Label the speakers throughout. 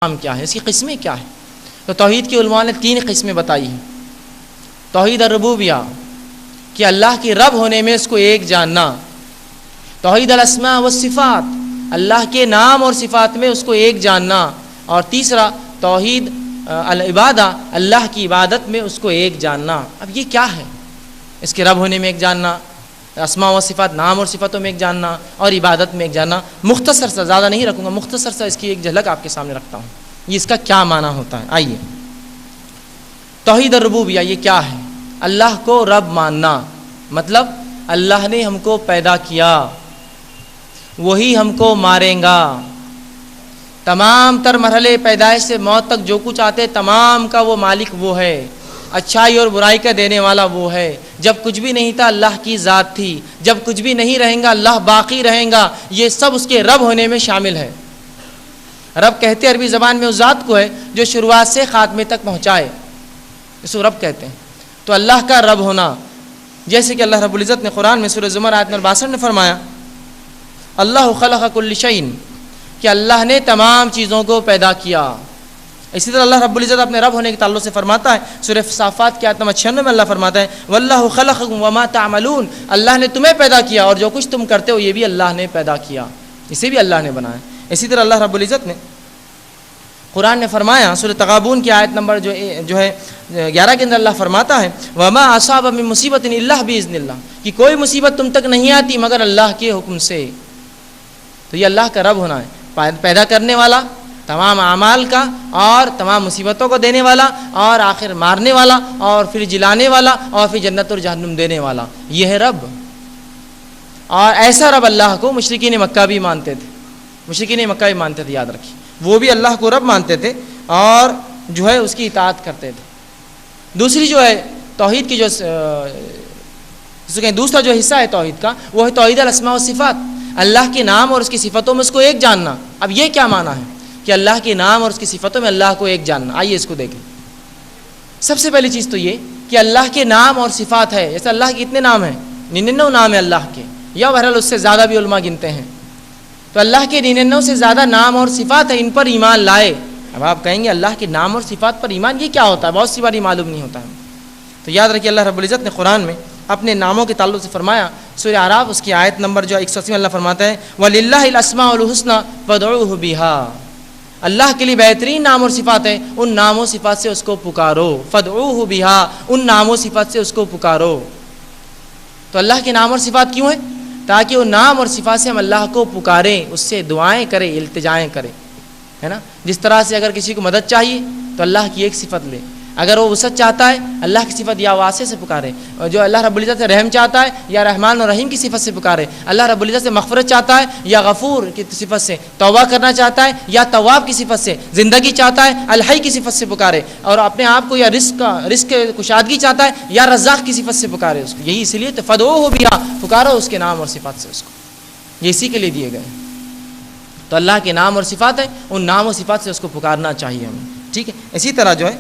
Speaker 1: نام کیا ہے، اس کی قسمیں کیا ہے؟ تو توحید کی علماء نے 3 قسمیں بتائی ہیں۔ توحید الربوبیہ کہ اللہ کی رب ہونے میں اس کو ایک جاننا، توحید الاسماء والصفات اللہ کے نام اور صفات میں اس کو ایک جاننا، اور تیسرا توحید العبادہ اللہ کی عبادت میں اس کو ایک جاننا۔ اب یہ کیا ہے؟ اس کے رب ہونے میں ایک جاننا، اسماء و صفات نام اور صفاتوں میں ایک جاننا، اور عبادت میں ایک جاننا۔ مختصر سا، زیادہ نہیں رکھوں گا، مختصر سا اس کی ایک جھلک آپ کے سامنے رکھتا ہوں، یہ اس کا کیا معنی ہوتا ہے۔ آئیے، توحید الربوبیہ یہ کیا ہے؟ اللہ کو رب ماننا، مطلب اللہ نے ہم کو پیدا کیا، وہی ہم کو ماریں گا، تمام تر مرحلے پیدائش سے موت تک جو کچھ آتے تمام کا وہ مالک وہ ہے، اچھائی اور برائی کا دینے والا وہ ہے۔ جب کچھ بھی نہیں تھا اللہ کی ذات تھی، جب کچھ بھی نہیں رہیں گا اللہ باقی رہیں گا، یہ سب اس کے رب ہونے میں شامل ہے۔ رب کہتے عربی زبان میں اس ذات کو ہے جو شروعات سے خاتمے تک پہنچائے، اس کو رب کہتے ہیں۔ تو اللہ کا رب ہونا، جیسے کہ اللہ رب العزت نے قرآن میں سورہ زمر آیت نمبر 62 میں فرمایا، اللہ خلق کل شیء، کہ اللہ نے تمام چیزوں کو پیدا کیا۔ اسی طرح اللہ رب العزت اپنے رب ہونے کے تعلق سے فرماتا ہے، سورہ صافات کی آیت نمبر 96 میں اللہ فرماتا ہے، واللہ خلقکم وما تعملون، اللہ نے تمہیں پیدا کیا اور جو کچھ تم کرتے ہو یہ بھی اللہ نے پیدا کیا، اسے بھی اللہ نے بنایا۔ اسی طرح اللہ رب العزت نے قرآن نے فرمایا، سورہ تغابن کی آیت نمبر جو ہے 11 کے اندر اللہ فرماتا ہے، وما اصاب من مصیبت الا باذن اللہ، کہ کوئی مصیبت تم تک نہیں آتی مگر اللہ کے حکم سے۔ تو یہ اللہ کا رب ہونا ہے، پیدا کرنے والا، تمام اعمال کا اور تمام مصیبتوں کو دینے والا، اور آخر مارنے والا، اور پھر جلانے والا، اور پھر جنت اور جہنم دینے والا، یہ ہے رب۔ اور ایسا رب اللہ کو مشرکین مکہ بھی مانتے تھے، مشرکین مکہ بھی مانتے تھے، یاد رکھیے، وہ بھی اللہ کو رب مانتے تھے اور جو ہے اس کی اطاعت کرتے تھے۔ دوسری جو ہے توحید کی جو دوسرا جو حصہ ہے توحید کا، وہ ہے توحید الاسماء والصفات، اللہ کے نام اور اس کی صفتوں میں اس کو ایک جاننا۔ اب یہ کیا معنی ہے کہ اللہ کے نام اور اس کی صفتوں میں اللہ کو ایک جاننا؟ آئیے اس کو دیکھیں۔ سب سے پہلی چیز تو یہ کہ اللہ کے نام اور صفات ہے، جیسے اللہ کے کتنے نام ہیں؟ 99 نام ہیں اللہ کے، یا بہرحال اس سے زیادہ بھی علماء گنتے ہیں۔ تو اللہ کے 99 سے زیادہ نام اور صفات ہیں، ان پر ایمان لائے۔ اب آپ کہیں گے اللہ کے نام اور صفات پر ایمان یہ کیا ہوتا ہے؟ بہت سی بار یہ معلوم نہیں ہوتا ہے۔ تو یاد رکھیے، اللہ رب العزت نے قرآن میں اپنے ناموں کے تعلق سے فرمایا، سورہ اعراف اس کی آیت نمبر جو 180 میں اللہ فرماتا ہے، وَلِلَّهِ الْأَسْمَاءُ الْحُسْنَى فَادْعُوهُ بِهَا، اللہ کے لیے بہترین نام اور صفات ہیں، ان نام و صفات سے اس کو پکارو، فَادْعُوهُ بِهَا، ان نام و صفات سے اس کو پکارو۔ تو اللہ کے نام اور صفات کیوں ہیں؟ تاکہ وہ نام اور صفات سے ہم اللہ کو پکاریں، اس سے دعائیں کریں، التجائیں کریں، ہے نا۔ جس طرح سے اگر کسی کو مدد چاہیے تو اللہ کی ایک صفت لے، اگر وہ وسعت چاہتا ہے اللہ کی صفت یا واسع سے پکارے، اور جو اللہ رب العزت سے رحم چاہتا ہے یا رحمان اور رحیم کی صفت سے پکارے، اللہ رب العزت سے مغفرت چاہتا ہے یا غفور کی صفت سے، توبہ کرنا چاہتا ہے یا تواب کی صفت سے، زندگی چاہتا ہے الحی کی صفت سے پکارے، اور اپنے آپ کو یا رزق کشادگی چاہتا ہے یا رزاق کی صفت سے پکارے اس کو۔ یہی اس لیے تو فدعوہ بہا، پکارو اس کے نام اور صفات سے اس کو، یہ اسی کے لیے دیے گئے۔ تو اللہ کے نام اور صفات ہیں، ان نام و صفات سے اس کو پکارنا چاہیے ہمیں، ٹھیک ہے۔ اسی طرح جو ہے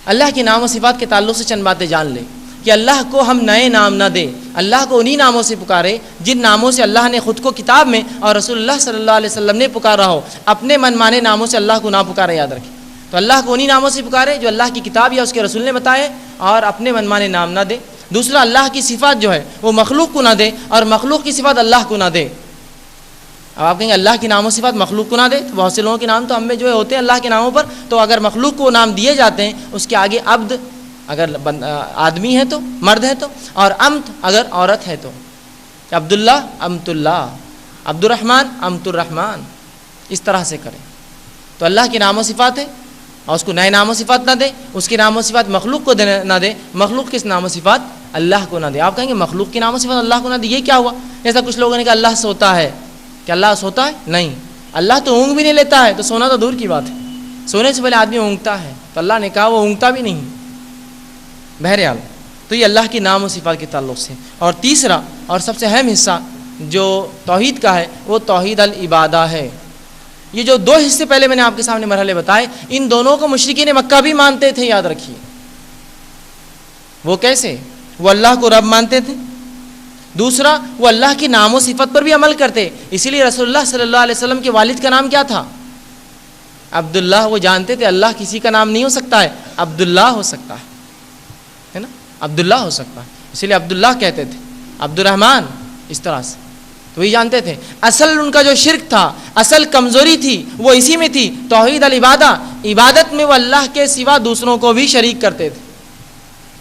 Speaker 1: اللہ کے نام و صفات کے تعلق سے چند باتیں جان لیں کہ اللہ کو ہم نئے نام نہ دیں، اللہ کو انہی ناموں سے پکارے جن ناموں سے اللہ نے خود کو کتاب میں اور رسول اللہ صلی اللہ علیہ وسلم نے پکارا ہو۔ اپنے من مانے ناموں سے اللہ کو نہ پکارے، یاد رکھیں۔ تو اللہ کو انہی ناموں سے پکارے جو اللہ کی کتاب یا اس کے رسول نے بتائے، اور اپنے من مانے نام نہ دے۔ دوسرا، اللہ کی صفات جو ہے وہ مخلوق کو نہ دے، اور مخلوق کی صفات اللہ کو نہ دے۔ اب آپ کہیں گے اللہ کی نام و صفات مخلوق کو نہ دے، تو بہت سے لوگوں کے نام تو ہم میں جو ہے ہوتے ہیں اللہ کے ناموں پر، تو اگر مخلوق کو نام دیے جاتے ہیں اس کے آگے عبد اگر آدمی ہے تو، مرد ہے تو، اور امت اگر عورت ہے تو، عبداللہ امت اللہ، عبد الرحمن امت الرحمن، اس طرح سے کریں۔ تو اللہ کے نام و صفات ہے اور اس کو نئے نام و صفات نہ دے، اس کے نام و صفات مخلوق کو نہ دے، مخلوق کے نام و صفات اللہ کو نہ دے۔ آپ کہیں گے مخلوق کے نام و صفات اللہ کو نہ دے، یہ کیا ہوا؟ جیسا کچھ لوگوں نے کہا اللہ سوتا ہے، کہ اللہ سوتا ہے؟ نہیں، اللہ تو اونگ بھی نہیں لیتا ہے، تو سونا تو دور کی بات ہے، سونے سے پہلے آدمی اونگتا ہے، تو اللہ نے کہا وہ اونگتا بھی نہیں۔ بہرحال تو یہ اللہ کے نام و صفات کے تعلق سے۔ اور تیسرا اور سب سے اہم حصہ جو توحید کا ہے وہ توحید العبادہ ہے۔ یہ جو 2 حصے پہلے میں نے آپ کے سامنے مرحلے بتائے، ان دونوں کو مشرکین مکہ بھی مانتے تھے، یاد رکھیے۔ وہ کیسے؟ وہ اللہ کو رب مانتے تھے، دوسرا وہ اللہ کے نام و صفت پر بھی عمل کرتے۔ اسی لیے رسول اللہ صلی اللہ علیہ وسلم کے والد کا نام کیا تھا؟ عبداللہ وہ جانتے تھے اللہ کسی کا نام نہیں ہو سکتا ہے، عبداللہ ہو سکتا ہے نا، عبداللہ ہو سکتا ہے، اسی لیے عبداللہ کہتے تھے، عبد الرحمن، اس طرح سے تو وہی جانتے تھے۔ اصل ان کا جو شرک تھا، اصل کمزوری تھی وہ اسی میں تھی، توحید العبادہ، عبادت میں وہ اللہ کے سوا دوسروں کو بھی شریک کرتے تھے،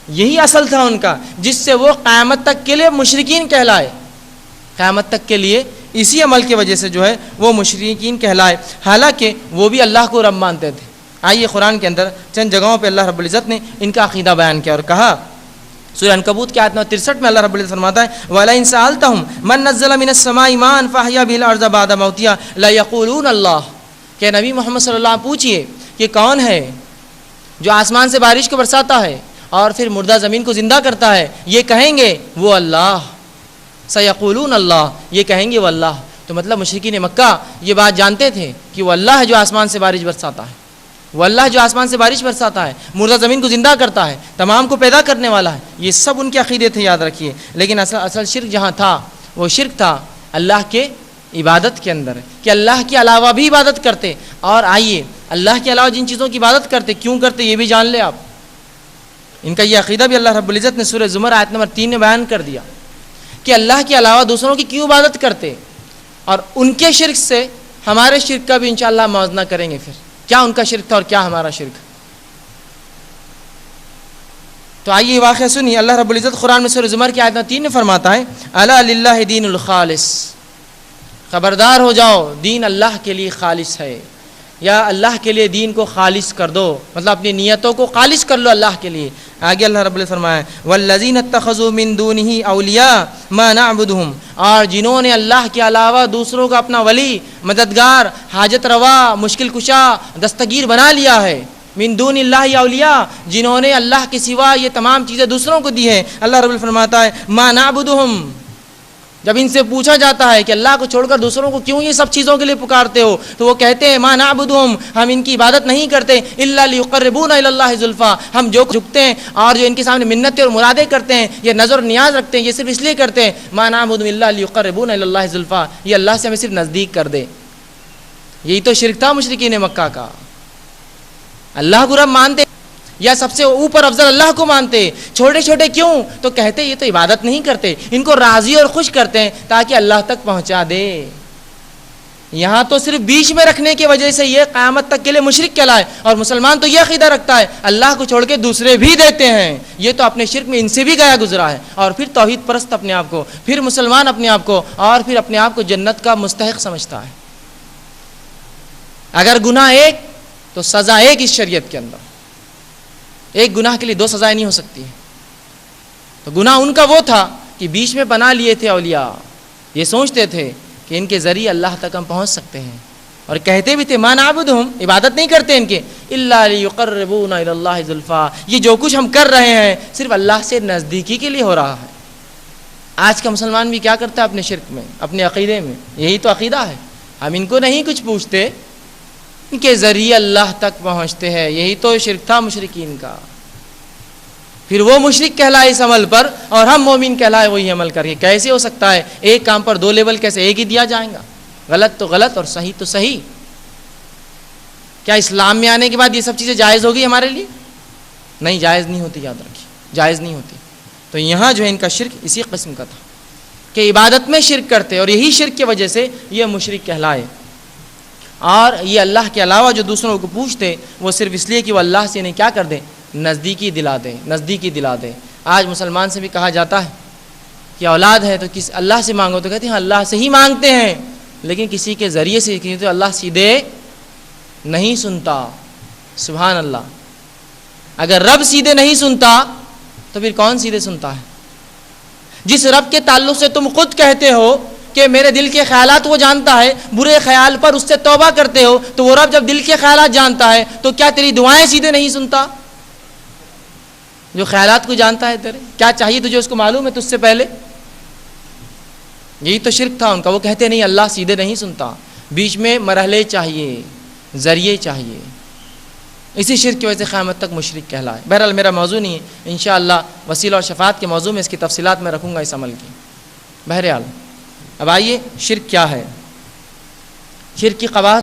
Speaker 1: یہی اصل تھا ان کا، جس سے وہ قیامت تک کے لیے مشرکین کہلائے، قیامت تک کے لیے اسی عمل کی وجہ سے جو ہے وہ مشرکین کہلائے، حالانکہ وہ بھی اللہ کو رب مانتے تھے۔ آئیے قرآن کے اندر چند جگہوں پہ اللہ رب العزت نے ان کا عقیدہ بیان کیا اور کہا، سورہ عنکبوت کی آیت نمبر 63 میں اللہ رب العزت فرماتا ہے وَلَئِن سَأَلْتَهُمْ مَن نَزَّلَ مِنَ السَّمَاءِ مَاءً فَأَحْيَا بِهِ الْأَرْضَ بَعْدَ مَوْتِهَا لَيَقُولُونَ اللَّهُ، کہ نبی محمد صلی اللہ علیہ وسلم پوچھئے کہ کون ہے جو آسمان سے بارش کو برساتا ہے اور پھر مردہ زمین کو زندہ کرتا ہے، یہ کہیں گے وہ اللہ، سَيَقُولُونَ اللَّهُ، یہ کہیں گے وہ اللہ۔ تو مطلب مشرکین مکہ یہ بات جانتے تھے کہ وہ اللہ ہے جو آسمان سے بارش برساتا ہے، وہ اللہ جو آسمان سے بارش برساتا ہے، مردہ زمین کو زندہ کرتا ہے، تمام کو پیدا کرنے والا ہے، یہ سب ان کے عقیدے تھے، یاد رکھیے۔ لیکن اصل شرک جہاں تھا وہ شرک تھا اللہ کے عبادت کے اندر، کہ اللہ کے علاوہ بھی عبادت کرتے، اور آئیے اللہ کے علاوہ جن چیزوں کی عبادت کرتے کیوں کرتے یہ بھی جان لے آپ۔ ان کا یہ عقیدہ بھی اللہ رب العزت نے سورہ زمر آیت نمبر 3 میں بیان کر دیا کہ اللہ کے علاوہ دوسروں کی کیوں عبادت کرتے، اور ان کے شرک سے ہمارے شرک کا بھی انشاءاللہ موازنہ کریں گے، پھر کیا ان کا شرک تھا اور کیا ہمارا شرک۔ تو آئیے یہ واقعہ سنیے، اللہ رب العزت قرآن میں سورہ زمر کی آیت نمبر 3 میں فرماتا ہے الا للہ دین الخالص، خبردار ہو جاؤ دین اللہ کے لیے خالص ہے، یا اللہ کے لیے دین کو خالص کر دو، مطلب اپنی نیتوں کو خالص کر لو اللہ کے لیے۔ آگے اللہ رب العزت فرمایا والذین اتخذوا من دونہ اولیاء ما نعبدہم، اور جنہوں نے اللہ کے علاوہ دوسروں کا اپنا ولی، مددگار، حاجت روا، مشکل کشا، دستگیر بنا لیا ہے، من دون اللہ اولیاء، جنہوں نے اللہ کے سوا یہ تمام چیزیں دوسروں کو دی ہیں۔ اللہ رب العزت فرماتا ہے ما نعبدہم، جب ان سے پوچھا جاتا ہے کہ اللہ کو چھوڑ کر دوسروں کو کیوں یہ سب چیزوں کے لیے پکارتے ہو، تو وہ کہتے ہیں ما نعبدہم، ہم ان کی عبادت نہیں کرتے الا لیقربونا الی اللہ زلفا، ہم جو جھکتے ہیں اور جو ان کے سامنے منتیں اور مرادیں کرتے ہیں، یہ نظر نیاز رکھتے ہیں، یہ صرف اس لیے کرتے ہیں ما نعبدہم الا لیقربونا الی اللہ زلفا، یہ اللہ سے ہمیں صرف نزدیک کر دے۔ یہی تو شرک تھا مشرکین مکہ کا، اللہ کو رب مانتے یا سب سے اوپر افضل اللہ کو مانتے، چھوٹے چھوٹے کیوں، تو کہتے یہ تو عبادت نہیں کرتے، ان کو راضی اور خوش کرتے ہیں تاکہ اللہ تک پہنچا دے۔ یہاں تو صرف بیچ میں رکھنے کی وجہ سے یہ قیامت تک کے لیے مشرک کہلائے، اور مسلمان تو یہ عقیدہ رکھتا ہے اللہ کو چھوڑ کے دوسرے بھی دیتے ہیں، یہ تو اپنے شرک میں ان سے بھی گیا گزرا ہے، اور پھر توحید پرست اپنے آپ کو، پھر مسلمان اپنے آپ کو، اور پھر اپنے آپ کو جنت کا مستحق سمجھتا ہے۔ اگر گناہ ایک تو سزا ایک اس شریعت کے اندر، ایک گناہ کے لیے دو سزائیں نہیں ہو سکتی۔ تو گناہ ان کا وہ تھا کہ بیچ میں بنا لیے تھے اولیاء، یہ سوچتے تھے کہ ان کے ذریعے اللہ تک ہم پہنچ سکتے ہیں، اور کہتے بھی تھے ما نعبدہم، عبادت نہیں کرتے ان کے الا لیقربونا الی اللہ زلفا، یہ جو کچھ ہم کر رہے ہیں صرف اللہ سے نزدیکی کے لیے ہو رہا ہے۔ آج کا مسلمان بھی کیا کرتا ہے اپنے شرک میں، اپنے عقیدے میں، یہی تو عقیدہ ہے، ہم ان کو نہیں کچھ پوچھتے، ان کے ذریعے اللہ تک پہنچتے ہیں، یہی تو شرک تھا مشرکین کا۔ پھر وہ مشرک کہلائے اس عمل پر اور ہم مومن کہلائے وہی عمل کر کے، کیسے ہو سکتا ہے ایک کام پر دو لیبل، کیسے ایک ہی دیا جائے گا؟ غلط تو غلط اور صحیح تو صحیح۔ کیا اسلام میں آنے کے بعد یہ سب چیزیں جائز ہوگی ہمارے لیے؟ نہیں، جائز نہیں ہوتی، یاد رکھیے جائز نہیں ہوتی۔ تو یہاں جو ہے ان کا شرک اسی قسم کا تھا کہ عبادت میں شرک کرتے، اور یہی شرک کی وجہ سے یہ مشرک کہلائے۔ اور یہ اللہ کے علاوہ جو دوسروں کو پوچھتے وہ صرف اس لیے کہ وہ اللہ سے انہیں کیا کر دیں، نزدیکی دلا دیں، نزدیکی دلا دیں۔ آج مسلمان سے بھی کہا جاتا ہے کہ اولاد ہے تو کس اللہ سے مانگو، تو کہتے ہیں اللہ سے ہی مانگتے ہیں، لیکن کسی کے ذریعے سے، کسی تو اللہ سیدھے نہیں سنتا۔ سبحان اللہ، اگر رب سیدھے نہیں سنتا تو پھر کون سیدھے سنتا ہے؟ جس رب کے تعلق سے تم خود کہتے ہو کہ میرے دل کے خیالات وہ جانتا ہے، برے خیال پر اس سے توبہ کرتے ہو، تو وہ رب جب دل کے خیالات جانتا ہے تو کیا تیری دعائیں سیدھے نہیں سنتا؟ جو خیالات کو جانتا ہے تیرے، کیا چاہیے تجھے اس کو معلوم ہے تجھ سے پہلے؟ یہی تو شرک تھا ان کا، وہ کہتے نہیں اللہ سیدھے نہیں سنتا، بیچ میں مرحلے چاہیے، ذریعے چاہیے، اسی شرک کی وجہ سے قیامت تک مشرک کہلائے۔ بہرحال میرا موضوع نہیں ہے، انشاءاللہ وسیلہ اور شفاعت کے موضوع میں اس کی تفصیلات میں رکھوں گا اس عمل کی۔ بہرحال اب آئیے شرک کیا ہے، شرک کی قواعد